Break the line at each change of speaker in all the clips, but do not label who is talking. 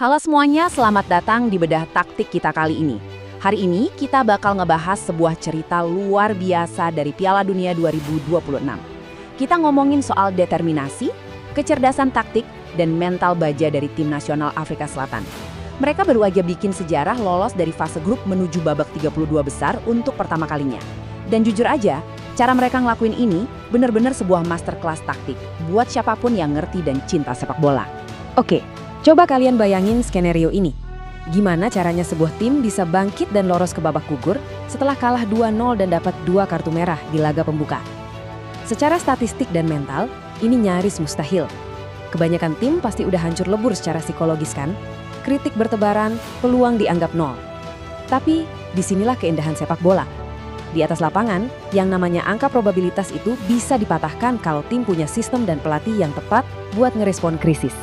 Halo semuanya, selamat datang di Bedah Taktik kita kali ini. Hari ini kita bakal ngebahas sebuah cerita luar biasa dari Piala Dunia 2026. Kita ngomongin soal determinasi, kecerdasan taktik, dan mental baja dari tim nasional Afrika Selatan. Mereka baru aja bikin sejarah lolos dari fase grup menuju babak 32 besar untuk pertama kalinya. Dan jujur aja, cara mereka ngelakuin ini benar-benar sebuah masterclass taktik buat siapapun yang ngerti dan cinta sepak bola.
Oke, coba kalian bayangin skenario ini. Gimana caranya sebuah tim bisa bangkit dan lolos ke babak gugur setelah kalah 2-0 dan dapat 2 kartu merah di laga pembuka? Secara statistik dan mental, ini nyaris mustahil. Kebanyakan tim pasti udah hancur lebur secara psikologis kan? Kritik bertebaran, peluang dianggap nol. Tapi disinilah keindahan sepak bola. Di atas lapangan, yang namanya angka probabilitas itu bisa dipatahkan kalau tim punya sistem dan pelatih yang tepat buat ngerespon krisis.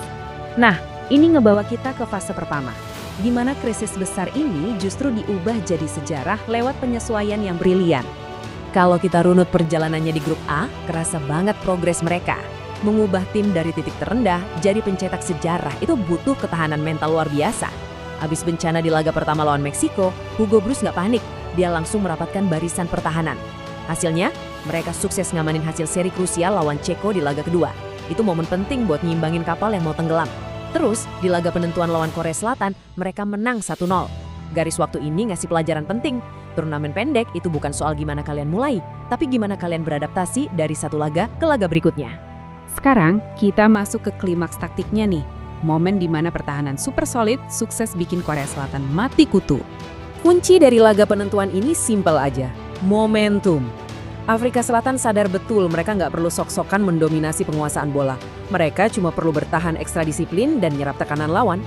Nah, ini ngebawa kita ke fase pertama, di mana krisis besar ini justru diubah jadi sejarah lewat penyesuaian yang brilian. Kalau kita runut perjalanannya di grup A, kerasa banget progres mereka. Mengubah tim dari titik terendah jadi pencetak sejarah itu butuh ketahanan mental luar biasa. Habis bencana di laga pertama lawan Meksiko, Hugo Broos nggak panik, dia langsung merapatkan barisan pertahanan. Hasilnya, mereka sukses ngamanin hasil seri krusial lawan Ceko di laga kedua. Itu momen penting buat nyimbangin kapal yang mau tenggelam. Terus, di laga penentuan lawan Korea Selatan, mereka menang 1-0. Garis waktu ini ngasih pelajaran penting. Turnamen pendek itu bukan soal gimana kalian mulai, tapi gimana kalian beradaptasi dari satu laga ke laga berikutnya.
Sekarang, kita masuk ke klimaks taktiknya nih. Momen di mana pertahanan super solid sukses bikin Korea Selatan mati kutu.
Kunci dari laga penentuan ini simpel aja, momentum. Afrika Selatan sadar betul mereka nggak perlu sok-sokan mendominasi penguasaan bola. Mereka cuma perlu bertahan ekstra disiplin dan nyerap tekanan lawan.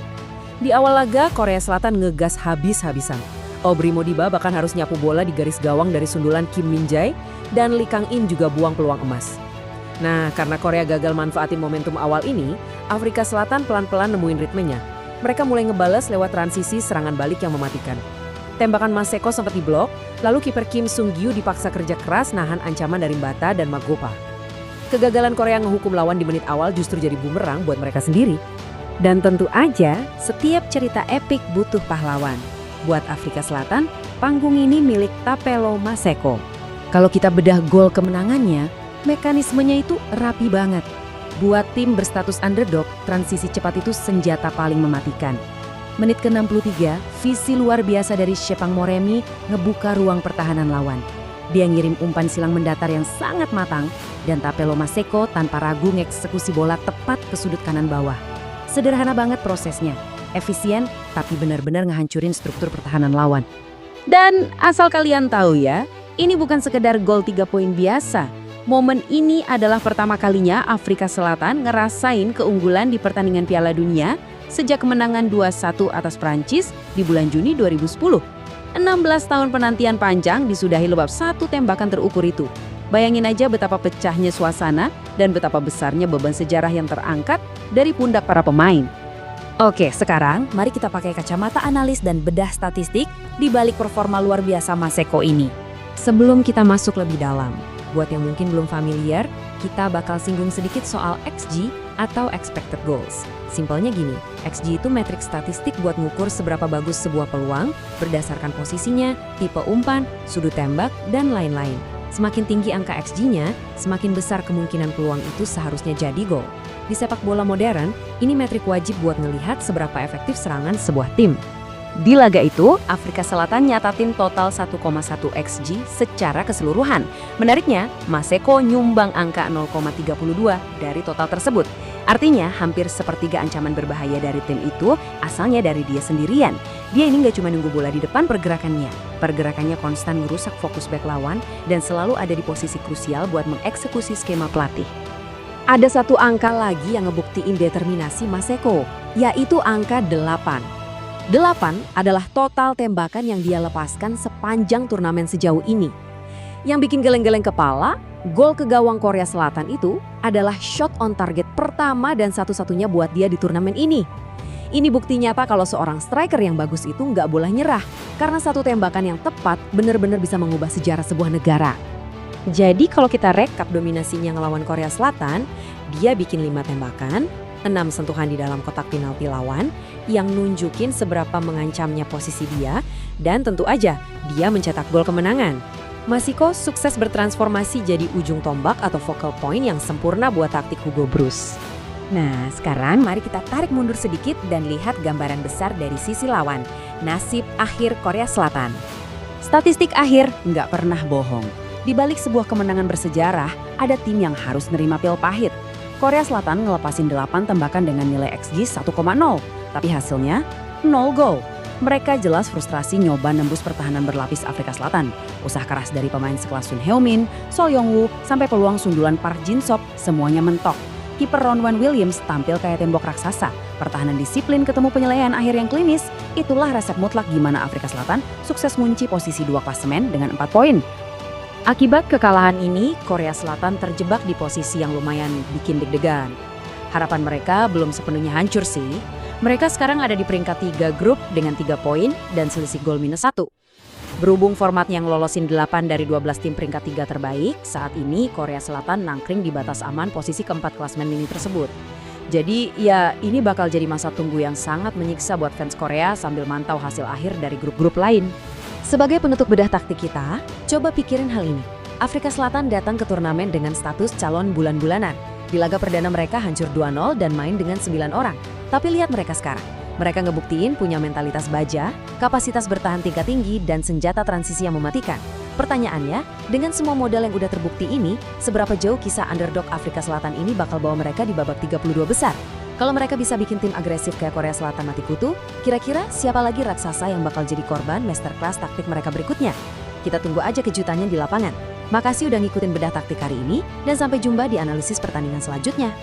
Di awal laga, Korea Selatan ngegas habis-habisan. Aubrey Modiba bahkan harus nyapu bola di garis gawang dari sundulan Kim Min-jae, dan Lee Kang-in juga buang peluang emas. Nah, karena Korea gagal manfaatin momentum awal ini, Afrika Selatan pelan-pelan nemuin ritmenya. Mereka mulai ngebales lewat transisi serangan balik yang mematikan. Tembakan Maseko sempat diblok, lalu kiper Kim Sung-gyu dipaksa kerja keras nahan ancaman dari Mbata dan Magopa. Kegagalan Korea ngehukum lawan di menit awal justru jadi bumerang buat mereka sendiri.
Dan tentu aja, setiap cerita epik butuh pahlawan. Buat Afrika Selatan, panggung ini milik Tapelo Maseko. Kalau kita bedah gol kemenangannya, mekanismenya itu rapi banget. Buat tim berstatus underdog, transisi cepat itu senjata paling mematikan. Menit ke-63, visi luar biasa dari Shepang Moremi ngebuka ruang pertahanan lawan. Dia ngirim umpan silang mendatar yang sangat matang, dan Tapelo Maseko tanpa ragu ngeksekusi bola tepat ke sudut kanan bawah. Sederhana banget prosesnya, efisien tapi benar-benar ngehancurin struktur pertahanan lawan. Dan asal kalian tahu ya, ini bukan sekedar gol 3 poin biasa. Momen ini adalah pertama kalinya Afrika Selatan ngerasain keunggulan di pertandingan Piala Dunia sejak kemenangan 2-1 atas Prancis di bulan Juni 2010. 16 tahun penantian panjang disudahi lewat satu tembakan terukur itu. Bayangin aja betapa pecahnya suasana dan betapa besarnya beban sejarah yang terangkat dari pundak para pemain. Oke, sekarang mari kita pakai kacamata analis dan bedah statistik di balik performa luar biasa Maseko ini. Sebelum kita masuk lebih dalam, buat yang mungkin belum familiar, kita bakal singgung sedikit soal XG atau expected goals. Simpelnya gini, XG itu metrik statistik buat ngukur seberapa bagus sebuah peluang berdasarkan posisinya, tipe umpan, sudut tembak, dan lain-lain. Semakin tinggi angka XG-nya, semakin besar kemungkinan peluang itu seharusnya jadi gol. Di sepak bola modern, ini metrik wajib buat ngelihat seberapa efektif serangan sebuah tim. Di laga itu, Afrika Selatan nyatatin total 1,1 XG secara keseluruhan. Menariknya, Maseko nyumbang angka 0,32 dari total tersebut. Artinya, hampir sepertiga ancaman berbahaya dari tim itu asalnya dari dia sendirian. Dia ini nggak cuma nunggu bola di depan pergerakannya konstan merusak fokus bek lawan dan selalu ada di posisi krusial buat mengeksekusi skema pelatih. Ada satu angka lagi yang ngebuktiin determinasi Maseko, yaitu angka 8. 8 adalah total tembakan yang dia lepaskan sepanjang turnamen sejauh ini. Yang bikin geleng-geleng kepala, gol ke gawang Korea Selatan itu adalah shot on target pertama dan satu-satunya buat dia di turnamen ini. Ini bukti nyata kalau seorang striker yang bagus itu nggak boleh nyerah, karena satu tembakan yang tepat benar-benar bisa mengubah sejarah sebuah negara. Jadi kalau kita rekap dominasinya ngelawan Korea Selatan, dia bikin 5 tembakan, 6 sentuhan di dalam kotak penalti lawan,
yang nunjukin seberapa mengancamnya posisi dia, dan tentu aja dia mencetak gol kemenangan. Masiko sukses bertransformasi jadi ujung tombak atau focal point yang sempurna buat taktik Hugo Broos.
Nah, sekarang mari kita tarik mundur sedikit dan lihat gambaran besar dari sisi lawan, nasib akhir Korea Selatan. Statistik akhir nggak pernah bohong. Di balik sebuah kemenangan bersejarah, ada tim yang harus nerima pil pahit. Korea Selatan ngelepasin 8 tembakan dengan nilai XG 1,0, tapi hasilnya 0 gol. Mereka jelas frustrasi nyoba nembus pertahanan berlapis Afrika Selatan. Usaha keras dari pemain sekelas Sun Heung-min, Sol Yong-woo, sampai peluang sundulan Park Jin-sop, semuanya mentok. Kiper Ronwan Williams tampil kayak tembok raksasa. Pertahanan disiplin ketemu penyelesaian akhir yang klinis. Itulah resep mutlak gimana Afrika Selatan sukses mengunci posisi 2 klasemen dengan 4 poin.
Akibat kekalahan ini, Korea Selatan terjebak di posisi yang lumayan bikin deg-degan. Harapan mereka belum sepenuhnya hancur sih. Mereka sekarang ada di peringkat 3 grup dengan 3 poin dan selisih gol -1. Berhubung format yang lolosin 8 dari 12 tim peringkat 3 terbaik, saat ini Korea Selatan nangkring di batas aman posisi keempat klasemen mini tersebut. Jadi ya ini bakal jadi masa tunggu yang sangat menyiksa buat fans Korea sambil mantau hasil akhir dari grup-grup lain.
Sebagai penutup bedah taktik kita, coba pikirin hal ini. Afrika Selatan datang ke turnamen dengan status calon bulan-bulanan. Di laga perdana mereka hancur 2-0 dan main dengan 9 orang. Tapi lihat mereka sekarang. Mereka ngebuktiin punya mentalitas baja, kapasitas bertahan tingkat tinggi, dan senjata transisi yang mematikan. Pertanyaannya, dengan semua modal yang udah terbukti ini, seberapa jauh kisah underdog Afrika Selatan ini bakal bawa mereka di babak 32 besar? Kalau mereka bisa bikin tim agresif kayak Korea Selatan mati kutu, kira-kira siapa lagi raksasa yang bakal jadi korban masterclass taktik mereka berikutnya? Kita tunggu aja kejutannya di lapangan. Makasih udah ngikutin bedah taktik hari ini, dan sampai jumpa di analisis pertandingan selanjutnya.